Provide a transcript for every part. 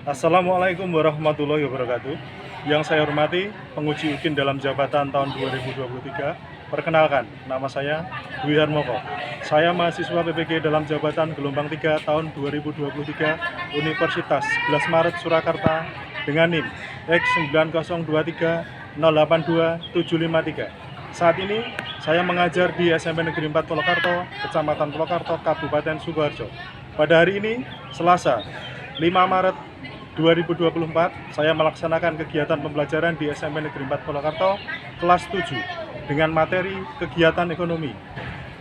Assalamualaikum warahmatullahi wabarakatuh. Yang saya hormati penguji UKIN dalam jabatan tahun 2023. Perkenalkan, nama saya Dwi Harmoko. Saya mahasiswa PPG dalam jabatan gelombang 3 tahun 2023 Universitas 11 Maret Surakarta dengan NIM X9023082-753. Saat ini saya mengajar di SMP Negeri 4 Purwokerto, Kecamatan Purwokerto, Kabupaten Sukoharjo. Pada hari ini, Selasa, 5 Maret 2024, saya melaksanakan kegiatan pembelajaran di SMP Negeri 4 Purwokerto kelas 7 dengan materi kegiatan ekonomi.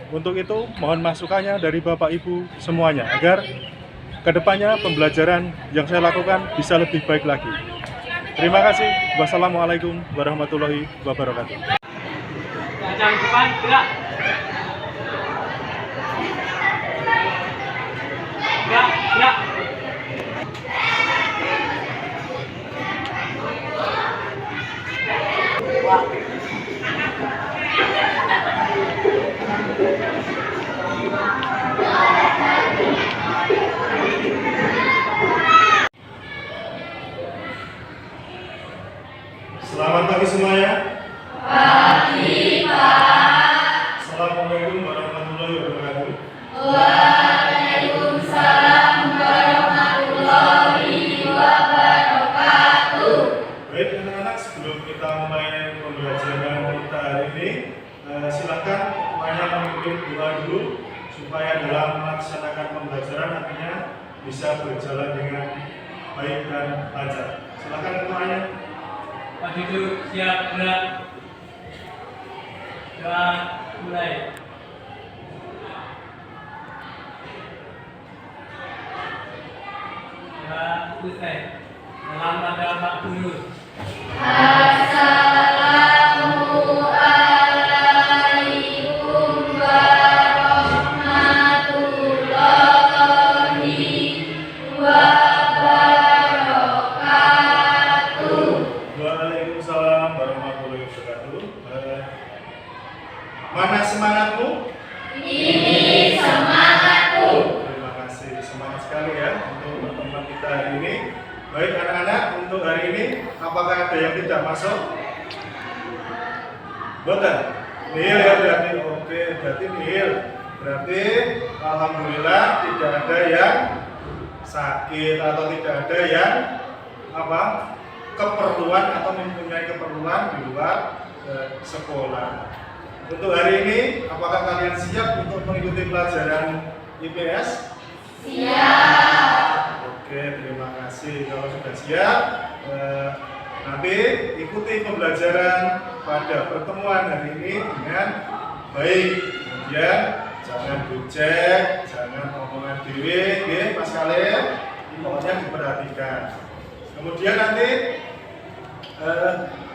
Untuk itu, mohon masukannya dari Bapak Ibu semuanya agar kedepannya pembelajaran yang saya lakukan bisa lebih baik lagi. Terima kasih. Wassalamualaikum warahmatullahi wabarakatuh. Jangan depan, gerak. Gerak. Selamat pagi semuanya. Pagi, Pak. Assalamualaikum warahmatullahi wabarakatuh. Waalaikumsalam warahmatullahi wabarakatuh. Baik anak-anak, sebelum kita mulai pembelajaran kita hari ini, silakan semuanya memimpin doa dulu supaya dalam melaksanakan pembelajaran nantinya bisa berjalan dengan baik dan lancar. Silakan semuanya. Maju dulu, siap, gerak. Doa mulai. Doa selesai. Salam pada Pak Guru. Assalamualaikum warahmatullahi wabarakatuh. Waalaikumsalam warahmatullahi wabarakatuh. Mana semangatmu? Ini semangatku. Terima kasih, semangat sekali ya untuk pertemuan kita hari ini. Baik anak-anak, untuk hari ini apakah ada yang tidak masuk? Betul. Nihil ya berarti. Oke, berarti nihil. Berarti alhamdulillah tidak ada yang sakit atau tidak ada yang keperluan atau mempunyai keperluan di luar sekolah. Untuk hari ini, apakah kalian siap untuk mengikuti pelajaran IPS? Siap. Oke, terima kasih. Kalau sudah siap, nanti ikuti pembelajaran pada pertemuan hari ini dengan baik. Kemudian jangan gojek, jangan omongan diri, Mas kalian, pokoknya diperhatikan. Kemudian nanti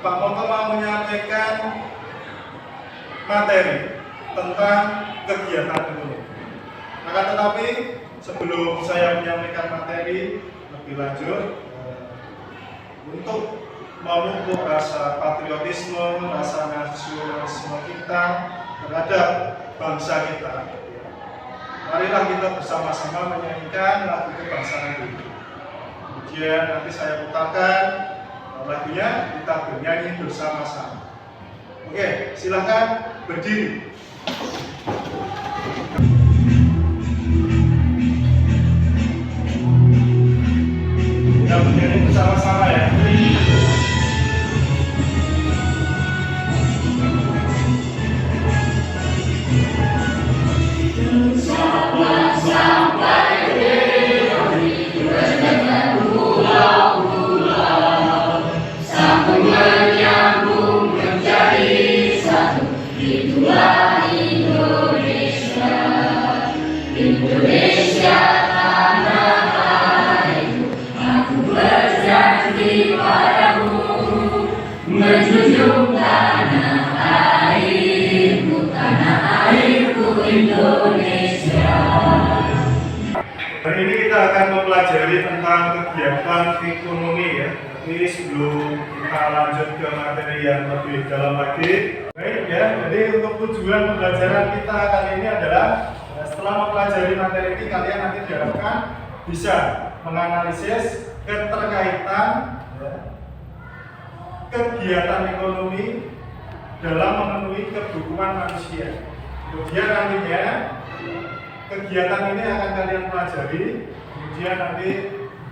Pak Moko mau menyampaikan materi tentang kegiatan ekonomi. Akan tetapi sebelum saya menyampaikan materi lebih lanjut, untuk memupuk rasa patriotisme, rasa nasionalisme kita terhadap bangsa kita, marilah kita bersama-sama menyanyikan lagu kebangsaan ini. Kemudian nanti saya putarkan lagunya, kita bernyanyi bersama-sama. Oke, silahkan berdiri. Kita bernyanyi bersama-sama ya. Indonesia tanah airku, aku berjanji padamu, menjunjung tanah airku Indonesia. Hari ini kita akan mempelajari tentang kegiatan ekonomi ya. Jadi sebelum kita lanjut ke materi yang lebih dalam lagi, baik ya. Jadi untuk tujuan pembelajaran kita kali ini adalah setelah mempelajari materi ini, kalian nanti diharapkan bisa menganalisis keterkaitan ya, kegiatan ekonomi dalam memenuhi kebutuhan manusia. Kemudian nantinya kegiatan ini akan kalian pelajari. Kemudian nanti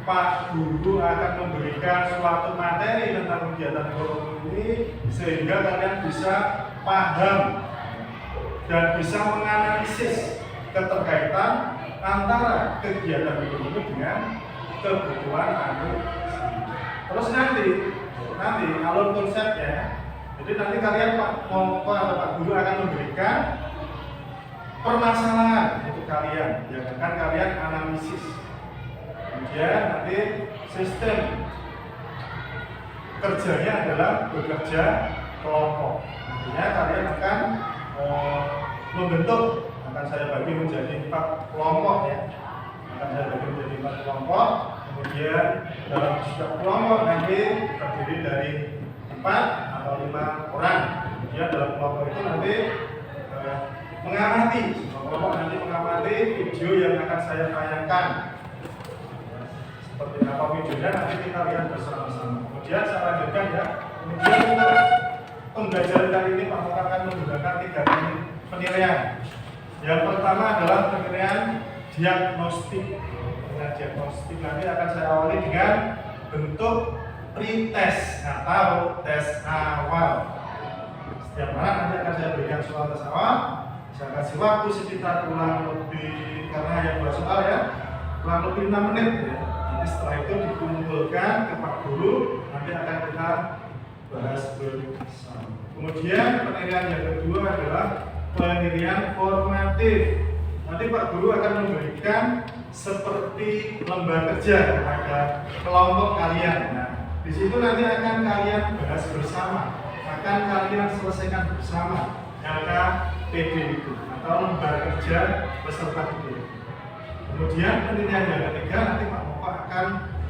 Pak Guru akan memberikan suatu materi tentang kegiatan ekonomi ini sehingga kalian bisa paham dan bisa menganalisis keterkaitan antara kegiatan ekonomi dengan kebutuhan manusia. Terus nanti alur konsepnya, jadi nanti kalian Pak Guru akan memberikan permasalahan untuk kalian, yang akan kalian analisis. Kemudian nanti sistem kerjanya adalah bekerja kelompok. Nantinya kalian akan membentuk, akan saya bagi menjadi 4 kelompok ya. Akan saya bagi menjadi 4 kelompok. Kemudian dalam setiap kelompok nanti terdiri dari 4 atau 5 orang. Kemudian dalam kelompok itu nanti mengamati, kelompok nanti mengamati video yang akan saya tayangkan. Seperti apa videonya nanti kita lihat bersama-sama. Kemudian saya lanjutkan ya. Kemudian untuk pembelajaran kali ini Pak Mora akan menggunakan 3 penilaian. Yang pertama adalah penilaian diagnostik. Penilaian diagnostik nanti akan saya awali dengan bentuk pretest atau tes awal. Setiap mana nanti akan saya berikan soal tes awal. Saya kasih waktu sekitar kurang lebih, karena yang 2 soal ya, kurang lebih 6 menit ya. Nanti setelah itu dikumpulkan ke Pak Guru, nanti akan kita bahas bersama. Kemudian penilaian yang kedua adalah penilaian formatif. Nanti Pak Guru akan memberikan seperti lembar kerja kepada kelompok kalian. Nah, di situ nanti akan kalian bahas bersama, akan kalian selesaikan bersama LKPD itu atau lembar kerja peserta didik. Kemudian penilaian yang ketiga nanti Pak Moko akan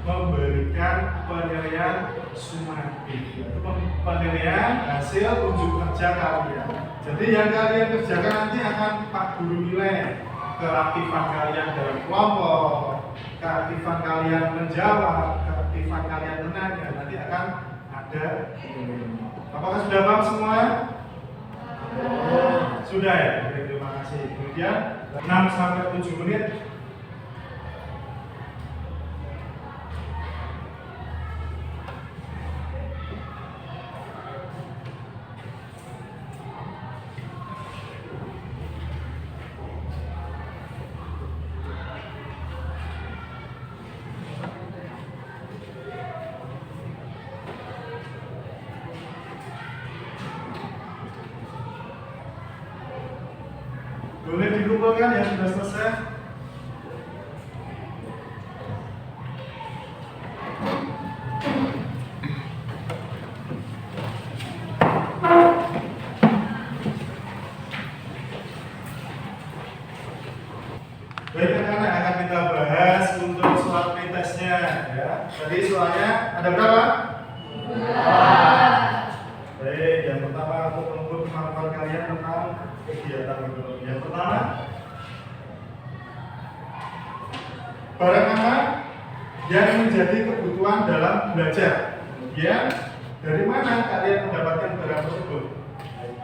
memberikan penilaian sumatif, yaitu penilaian hasil unjuk kerja kalian. Jadi yang kalian kerjakan nanti akan Pak Guru nilai keaktifan kalian dalam kelompok, keaktifan kalian menjawab, keaktifan kalian menanya, nanti akan ada. Apakah sudah paham semua? Sudah ya? Oke, terima kasih. Kemudian 6-7 menit. Boleh dikumpulkan yang sudah selesai. Baik anak-anak, akan kita bahas untuk soal pretestnya ya. Tadi soalnya ada berapa? 2. Baik, yang pertama untuk mengukur kemampuan kalian tentang kegiatan ekonomi. Yang pertama, barang apa yang menjadi kebutuhan dalam belajar? Kemudian dari mana kalian mendapatkan barang tersebut?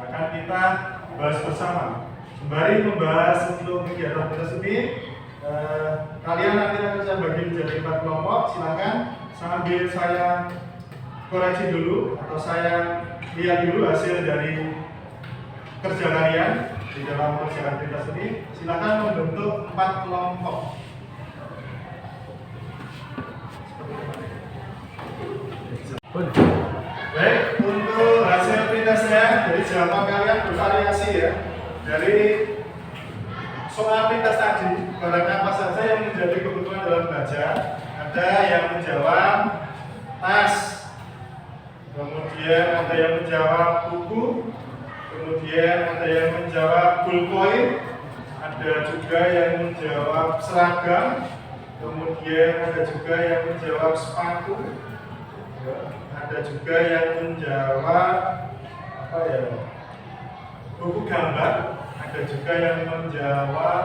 Akan kita bahas bersama. Sembari membahas untuk kegiatan kita ini, kalian nanti akan saya bagi menjadi 4 kelompok. Silakan sambil saya koreksi dulu atau saya lihat dulu hasil dari kerja kalian di dalam kerjaan kita ini. Silakan membentuk 4 kelompok. Baik, untuk hasil pretestnya, jadi jawaban kalian bervariasi ya. Dari soal pretest tadi, barang apa saja yang menjadi kebutuhan dalam belajar? Ada yang menjawab tas, kemudian ada yang menjawab buku, kemudian ada yang menjawab ballpoint, ada juga yang menjawab seragam, kemudian ada juga yang menjawab sepatu, ada juga yang menjawab apa ya, buku gambar, ada juga yang menjawab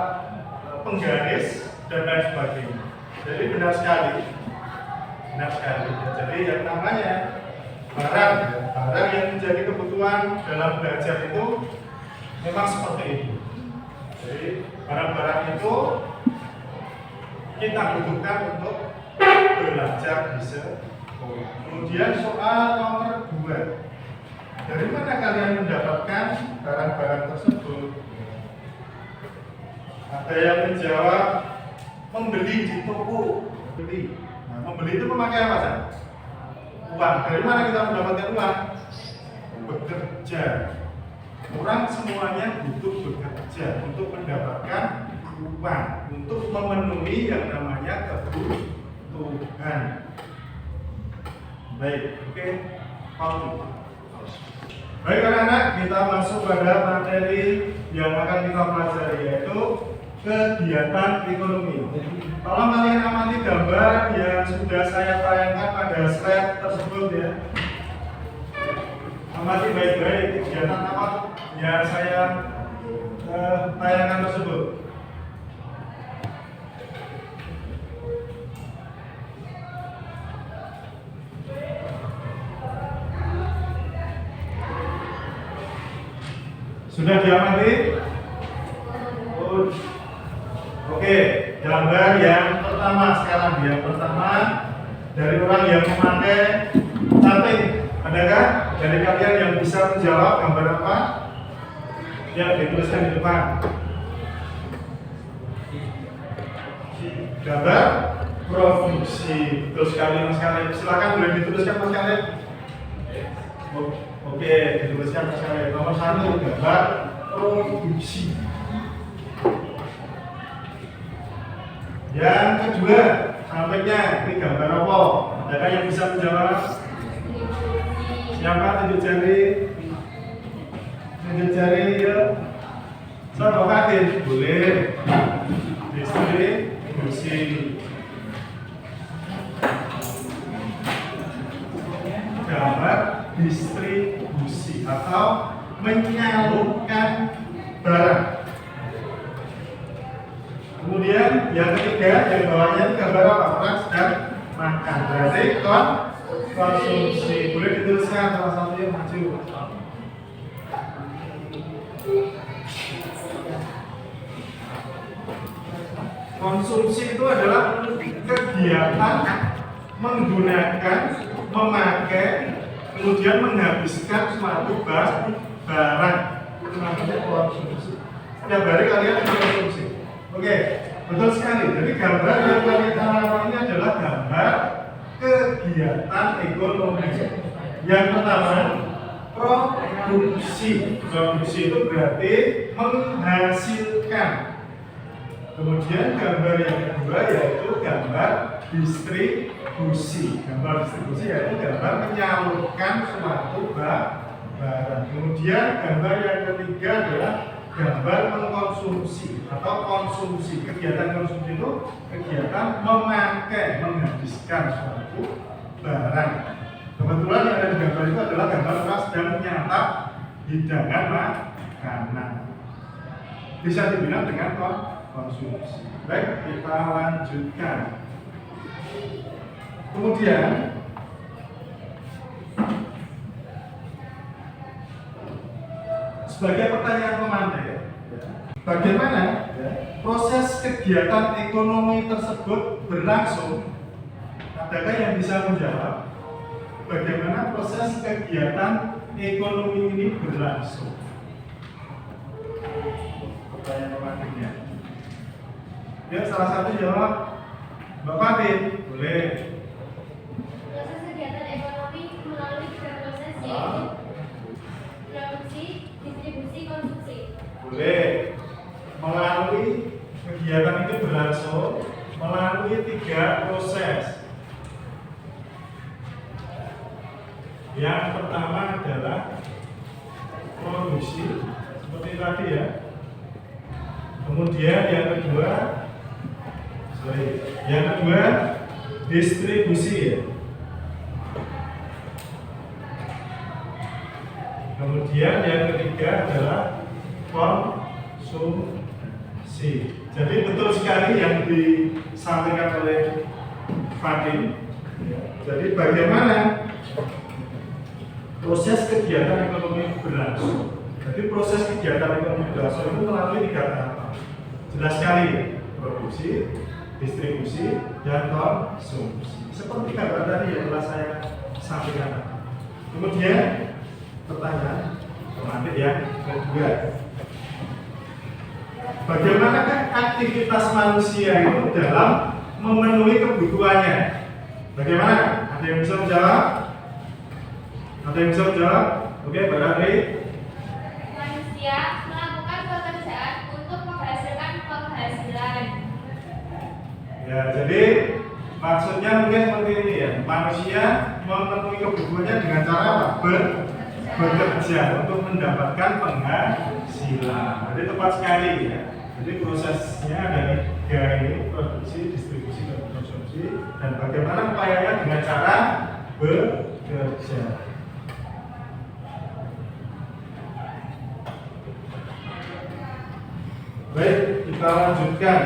penggaris dan lain sebagainya. Jadi benar sekali. Benar sekali. Jadi yang namanya barang, ya, barang yang menjadi kebutuhan dalam belajar itu memang seperti itu. Jadi barang-barang itu kita butuhkan untuk belajar di sekolah. Kemudian soal nomor 2. Dari mana kalian mendapatkan barang-barang tersebut? Ada yang menjawab membeli di toko. Beli. Nah, membeli itu memakai apa saja? Uang. Dari mana kita mendapatkan uang? Bekerja. Orang semuanya butuh bekerja untuk mendapatkan uang, untuk memenuhi yang namanya kebutuhan. Baik, oke. Baik anak-anak, kita masuk pada materi yang akan kita pelajari, yaitu kegiatan ekonomi. Tolong kalian amati gambar yang sudah saya tayangkan pada slide tersebut ya. Amati baik-baik kegiatan apa yang saya tayangkan tersebut. Sudah diamati? Oke, gambar yang pertama sekarang. Yang pertama dari orang yang memakai cantik. Adakah dari kalian yang bisa menjawab gambar apa? Ya, dituliskan di depan. Gambar produksi. Betul sekali Mas Khalid. Silakan boleh dituliskan Mas Khalid. Oke, dituliskan Mas Khalid. Nomor 1, gambar produksi. Yang kedua, sampingnya ini gambar apa? Adakah yang bisa menjawab? Siapa tunjuk jari? Tunjuk jari ya. Soal katin boleh. Distribusi. Gambar distribusi atau menyalurkan barang. Kemudian yang ketiga, yang bawahnya gambar apa? Orang sedang makan. Berarti konsumsi. Boleh dituliskan salah satu yang maju. Konsumsi itu adalah kegiatan menggunakan, memakai, kemudian menghabiskan suatu barang. Itu namanya konsumsi. Setiap hari kalian mengkonsumsi. Oke, betul sekali. Jadi gambar yang kalian taruh ini adalah gambar kegiatan ekonomi. Yang pertama, produksi. Produksi itu berarti menghasilkan. Kemudian gambar yang kedua yaitu gambar distribusi. Gambar distribusi yaitu gambar menyalurkan suatu barang. Kemudian gambar yang ketiga adalah gambar mengkonsumsi atau konsumsi. Kegiatan konsumsi itu kegiatan memakai, menghabiskan suatu barang. Kebetulan yang ada di gambar itu adalah gambar orang sedang menyantap hidangan makanan. Bisa dibilang dengan konsumsi. Baik, kita lanjutkan. Kemudian sebagai pertanyaan pemantik, bagaimana proses kegiatan ekonomi tersebut berlangsung? Adakah yang bisa menjawab? Bagaimana proses kegiatan ekonomi ini berlangsung? Pertanyaan pemantiknya. Ya, salah satu jawab Mbak Fatin, boleh. Proses kegiatan ekonomi melalui tiga proses yaitu produksi, distribusi, konsumsi. Boleh. Melalui kegiatan itu berlangsung melalui tiga proses. Yang pertama adalah produksi, seperti tadi ya. Kemudian yang kedua, distribusi ya. Kemudian yang ketiga adalah konsumsi. Si. Jadi betul sekali yang disampaikan oleh Fadil. Jadi bagaimana proses kegiatan ekonomi berlangsung? Jadi proses kegiatan ekonomi berlangsung itu melalui 3 tahap. Jelas sekali ya, produksi, distribusi, dan konsumsi. Seperti gambar tadi yang telah saya sampaikan. Kemudian pertanyaan nanti yang kedua. Bagaimanakah aktivitas manusia itu dalam memenuhi kebutuhannya? Bagaimana? Ada yang bisa menjawab? Ada yang bisa menjawab? Oke, berarti Manusia melakukan pekerjaan untuk menghasilkan penghasilan. ya, jadi maksudnya mungkin seperti ini ya. Manusia memenuhi kebutuhannya dengan cara apa? Bekerja untuk mendapatkan penghasilan. Jadi tepat sekali ya. Jadi prosesnya ada 3 ini: produksi, distribusi, dan konsumsi. Dan bagaimana upayanya dengan cara bekerja. Baik, kita lanjutkan.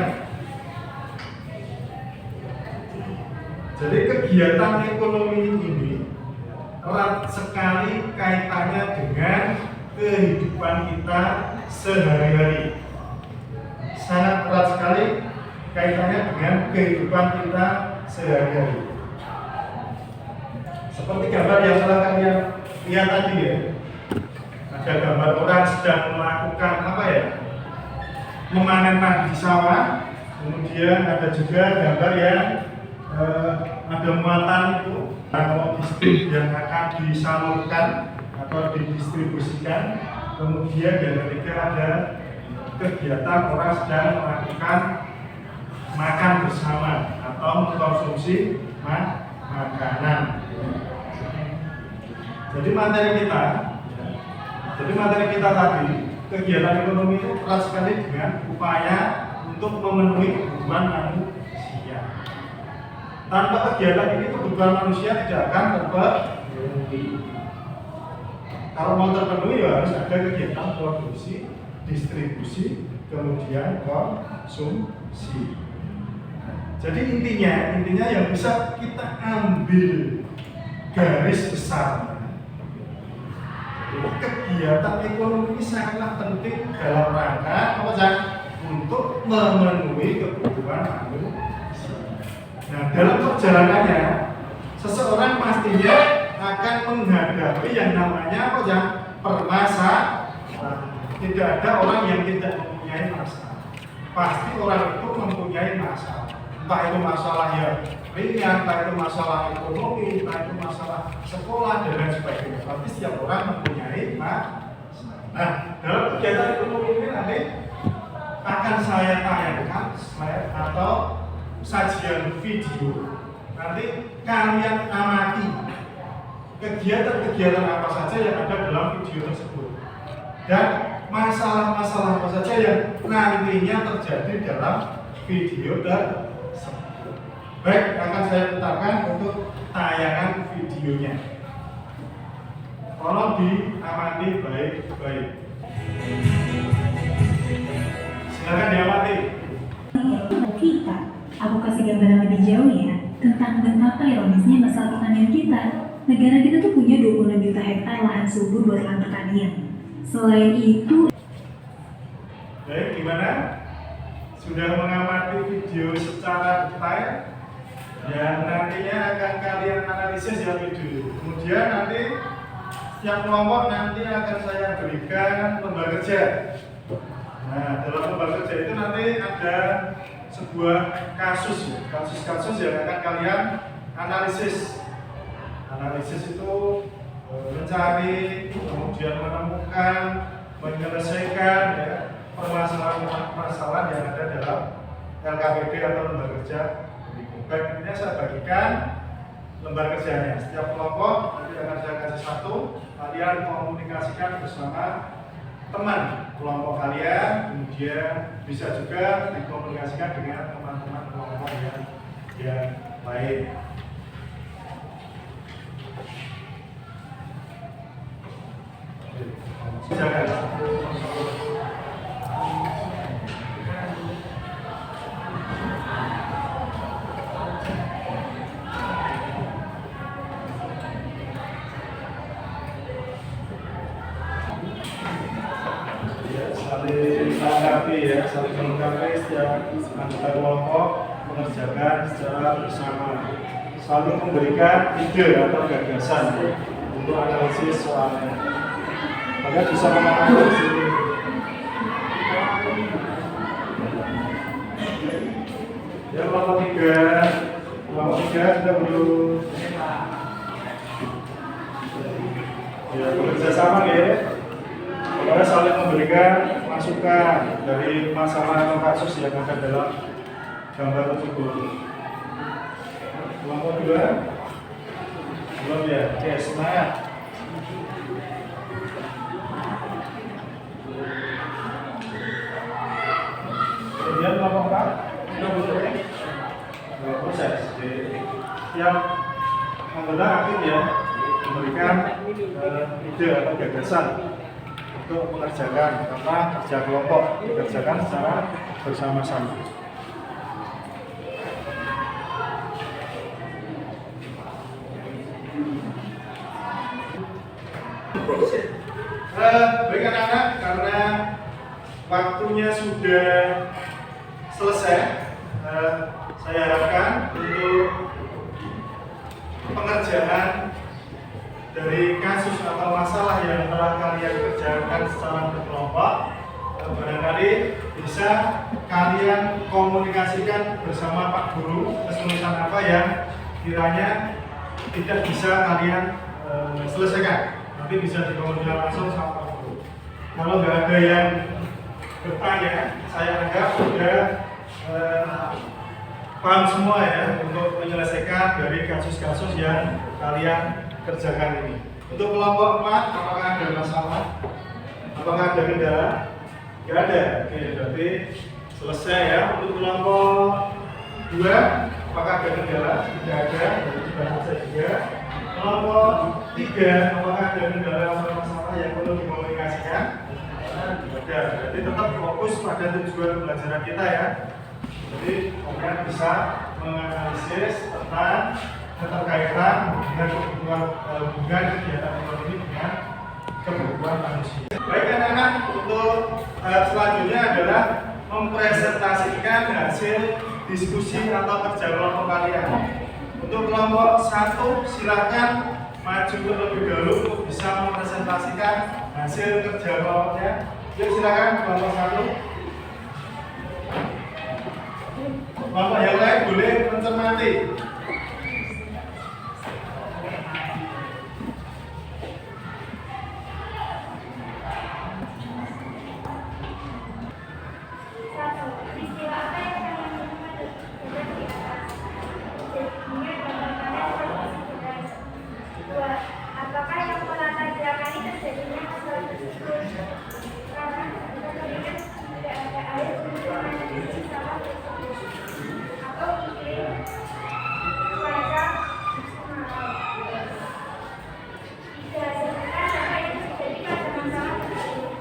Jadi kegiatan ekonomi ini erat sekali kaitannya dengan kehidupan kita sehari-hari. Sangat erat sekali kaitannya dengan kehidupan kita sehari-hari. Seperti gambar yang telah kalian lihat tadi ya. Ada gambar orang sedang melakukan apa ya? Memanen padi sawah. Kemudian ada juga gambar yang ada muatan itu logistik yang akan disalurkan atau didistribusikan. Kemudian yang ketiga ada kegiatan orang sedang melakukan makan bersama atau mengkonsumsi makanan. Jadi materi kita tadi, kegiatan ekonomi itu erat sekali dengan upaya untuk memenuhi kebutuhan manusia. Tanpa kegiatan ini kebutuhan manusia tidak akan terpenuhi. Kalau mau terpenuhi ya harus ada kegiatan produksi, distribusi, kemudian konsumsi. Jadi intinya yang bisa kita ambil garis besar. Kegiatan ekonomi ini sangatlah penting dalam rangka untuk memenuhi kebutuhan manusia. Nah, dalam perjalanannya seseorang pastinya akan menghadapi yang namanya permasalahan. Tidak ada orang yang tidak mempunyai masalah. Pasti orang itu mempunyai masalah. Entah itu masalah yang ringan, entah itu masalah ekonomi, entah itu masalah sekolah dan lain sebagainya. Pasti setiap orang mempunyai masalah. Nah, dalam kegiatan ekonomi ini nanti akan saya tayangkan slide atau sajian video. Nanti kalian amati kegiatan-kegiatan apa saja yang ada dalam video tersebut dan masalah-masalah apa saja yang nantinya terjadi dalam video tersebut. Baik, akan saya putarkan untuk tayangan videonya. Tolong diamati baik-baik. Silakan diamati. Kita, aku kasih gambaran lebih jauh ya tentang betapa ironisnya masalah pertanian kita. Negara kita tuh punya 26 juta hektar lahan subur buat lahan pertanian. Selain itu, Baik, gimana? Sudah mengamati video secara detail? Ya, nantinya akan kalian analisis ya video. Kemudian nanti setiap kelompok nanti akan saya berikan lembar kerja. Nah, dalam lembar kerja itu nanti ada sebuah kasus yang akan kalian analisis. Analisis itu mencari, kemudian menemukan, menyelesaikan ya, permasalahan yang ada dalam LKPD atau lembar kerja. Baik, ini saya bagikan lembar kerjanya. Setiap kelompok nanti akan saya kasih satu. Kalian komunikasikan bersama teman kelompok kalian, kemudian bisa juga dikomunikasikan dengan teman-teman kelompok yang lain. Jangan. saling melengkapi ya, saling melengkapi setiap anggota kelompok mengerjakan secara bersama, selalu memberikan ide atau gagasan untuk analisis soalnya. Maka bisa mengambil di sini. Ya, kelompok 3 sudah belum. Ya, bekerja sama ya. Pokoknya saling memberikan masukan dari masalah atau kasus yang ada dalam gambar tersebut. Kelompok 2 belum ya? Oke, semangat. Kemudian kelompok 4 proses. Yang anggota aktif ya, memberikan ide atau gagasan untuk mengerjakan karena kerja kelompok dikerjakan secara bersama-sama. Baik anak-anak, karena waktunya sudah selesai, saya harapkan untuk pengerjaan dari kasus atau masalah yang telah kalian kerjakan secara berkelompok, barangkali bisa kalian komunikasikan bersama Pak Guru kesulitan apa yang kiranya tidak bisa kalian selesaikan. Nanti bisa dikomunikasikan langsung sama Pak Guru. Kalau nggak ada yang bertanya, saya anggap sudah paham semua ya untuk menyelesaikan dari kasus-kasus yang kalian kerjakan ini. Untuk kelompok 4, apakah ada masalah? Apakah ada kendala? Tidak ada. Oke, berarti selesai ya. Untuk kelompok 2, apakah ada kendala? Tidak ada. Berarti sudah selesai juga. Kelompok 3, apakah ada kendala atau masalah yang perlu dikomunikasikan? Tidak ada. Berarti tetap fokus pada tujuan pembelajaran kita ya. Jadi kalian bisa menganalisis tentang keterkaitan dengan kebutuhan hubungan kegiatan ekonomi dengan kebutuhan manusia. Baik anak-anak, untuk tahap selanjutnya adalah mempresentasikan hasil diskusi atau kerja kelompok kalian. Untuk kelompok 1, silakan maju terlebih dahulu untuk bisa mempresentasikan hasil kerja kelompoknya. Yuk silakan kelompok 1. Kelompok yang lain boleh mencermati. Apakah yang melata gerakan ini terjadinya masalah tersebut? Karena kemudian tidak ada air untuk menangani masalah tersebut. Atau iklim cuaca didasarkan apa yang terjadi pada masalah tersebut.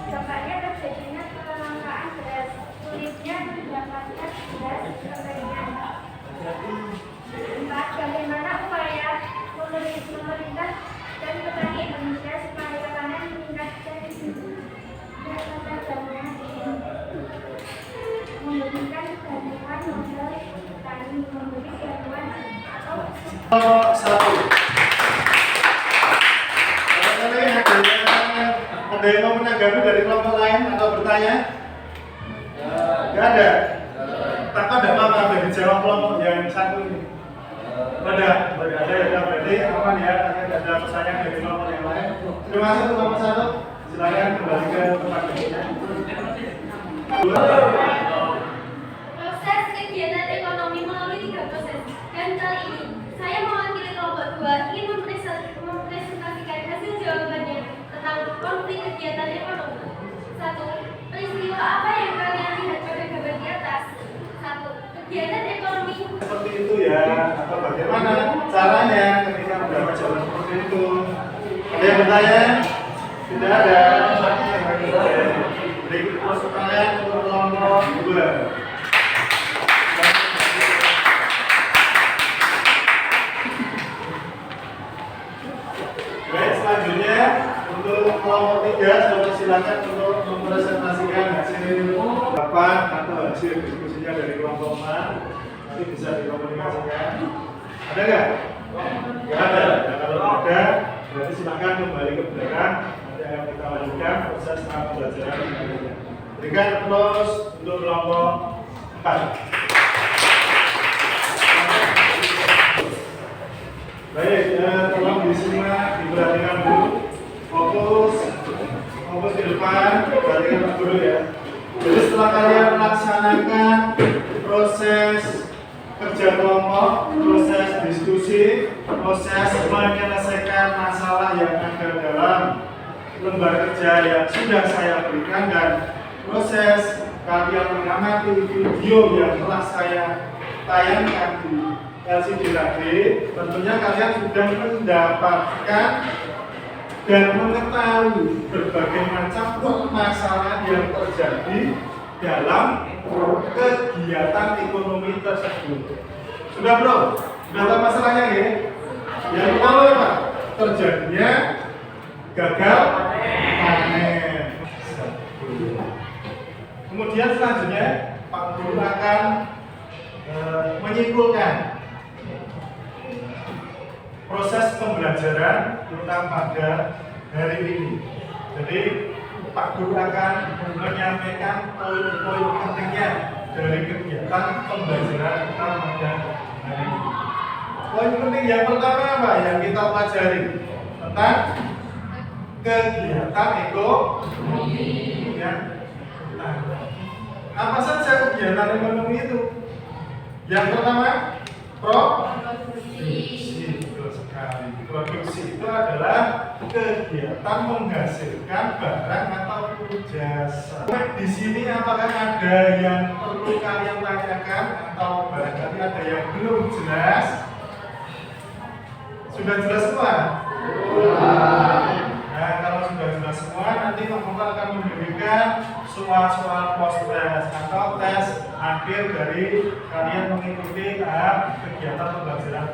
Dampaknya terjadinya kelangkaan beras, sulitnya mendapatkan beras kekeringan. 4. Bagaimana upaya pemerintah dan petani Indonesia supaya panen meningkatkan dan harganya memberikan bantuan modal petani memberi bantuan atau Kelompok 1. Ada yang mau menanggapi dari kelompok lain atau bertanya? Tidak ada. Takut ada apa-apa dari jawab kelompok yang 1 ini? Ada ya, berarti aman ya, tidak ada pertanyaan dari kelompok yang lain. Terima kasih untuk kelompok 1. Silakan kembali ke tempat duduknya. proses kegiatan ekonomi melalui 3 proses. Dan kali ini saya mewakili kelompok 2 ingin mempresentasikan hasil jawabannya tentang konflik kegiatan ekonomi. 1. Peristiwa apa yang kalian lihat pada gambar di atas? 1. Kegiatan ekonomi. Seperti itu ya, atau bagaimana caranya ketika mendapat jawaban seperti itu? Ada yang bertanya? Tidak ada. Berikut pertanyaan untuk kelompok 2. Baik, selanjutnya untuk kelompok 3, silakan untuk jawaban atau hasil diskusinya dari kelompok 6 nanti bisa dikomunikasikan. Ada nggak? Nggak ada. Nah, kalau ada, berarti silakan kembali ke belakang. Nanti akan kita lanjutkan proses pembelajaran selanjutnya. Berikan applause untuk kelompok 4. Baik, tolong disimak, diperhatikan dulu. Fokus ke depan, perhatikan dulu ya. Jadi setelah kalian melaksanakan proses kerja kelompok, proses diskusi, proses menyelesaikan masalah yang ada dalam lembar kerja yang sudah saya berikan, dan proses kalian mengamati video yang telah saya tayangkan di LCD tadi, tentunya kalian sudah mendapatkan dan mengetahui berbagai macam permasalahan yang terjadi dalam kegiatan ekonomi tersebut. Sudah bro? Sudah tahu masalahnya ya? Yang pertama apa? Terjadinya gagal panen. Kemudian selanjutnya Pak Guru akan menyimpulkan proses pembelajaran kita pada hari ini. Jadi Pak Guru akan menyampaikan poin-poin pentingnya dari kegiatan pembelajaran kita pada hari ini. Poin penting yang pertama apa yang kita pelajari tentang kegiatan ekonomi. Ya. Apa saja kegiatan ekonomi itu? Yang pertama, produksi. Betul sekali. Produksi itu adalah kegiatan menghasilkan barang ataupun jasa. Di sini apakah ada yang perlu kalian tanyakan atau barangkali ada yang belum jelas? Sudah jelas semua? Nah, kalau sudah jelas semua, nanti Pak Muka akan memberikan soal-soal post-tes atau tes akhir dari kalian mengikuti tahap kegiatan pembelajaran.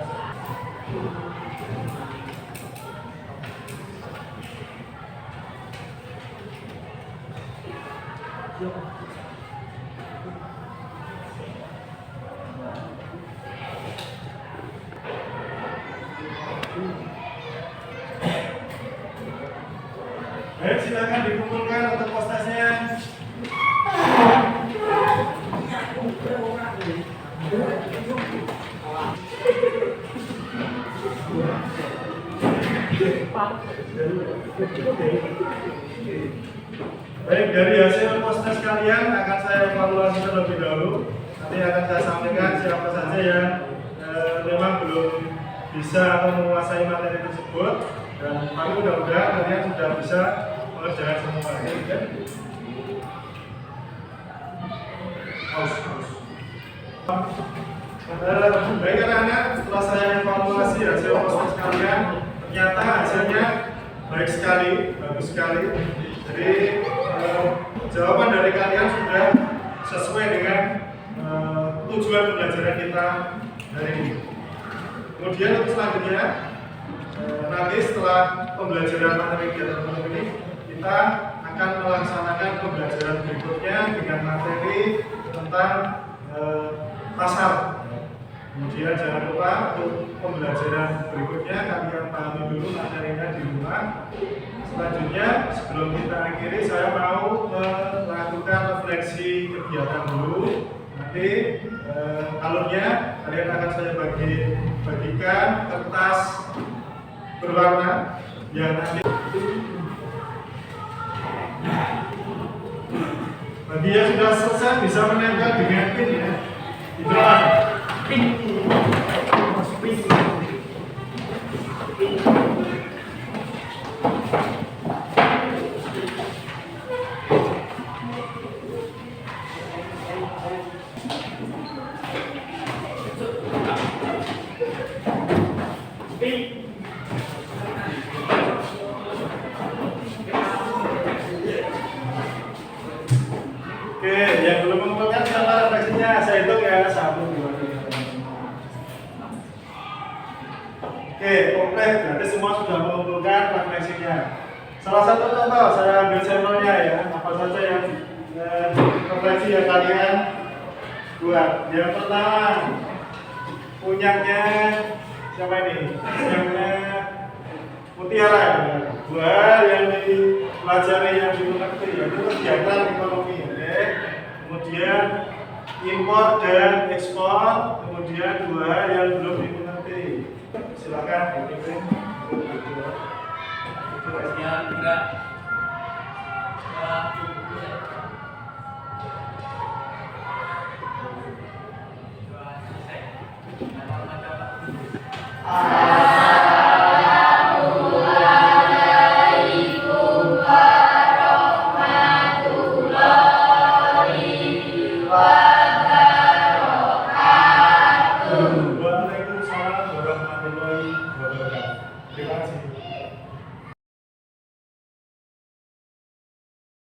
Baik, silakan dikumpulkan untuk post-tesnya. Baik, dari hasil post-tes kalian akan saya evaluasi terlebih dahulu. Nanti akan saya sampaikan siapa saja yang memang belum bisa atau menguasai materi tersebut, dan kami mudah-mudahan kalian sudah bisa mengerjakan semua. Baik anak-anak, setelah saya evaluasi hasil post-tes kalian, ternyata hasilnya baik sekali, bagus sekali. Jadi jawaban dari kalian sudah sesuai dengan tujuan pembelajaran kita hari ini. Kemudian untuk selanjutnya, nanti setelah pembelajaran materi kegiatan ekonomi ini, kita akan melaksanakan pembelajaran berikutnya dengan materi tentang pasar. Kemudian jangan lupa untuk pembelajaran berikutnya kalian pahami dulu materinya di rumah. Selanjutnya, sebelum kita akhiri, saya mau melakukan refleksi kegiatan dulu. Nanti alurnya kalian akan saya bagikan kertas berwarna yang nanti bagi yang sudah selesai bisa menempel dengan pin ya. Itulah pin. Oke, yang belum mengumpulkan siapa refleksinya? Saya hitung ya, 1, 2, 3. Oke, komplit. Berarti semua sudah mengumpulkan refleksinya. Salah satu contoh, saya ambil sampelnya ya. Apa saja yang refleksi yang kalian buat. Yang pertama punyanya siapa ini? Punyanya Mutiara. Dua yang dipelajari yang dimengerti yaitu kegiatan ekonomi. Oke. Kemudian impor dan ekspor. Kemudian dua yang belum dimengerti. Silakan dipimpin. Yang enggak. Wa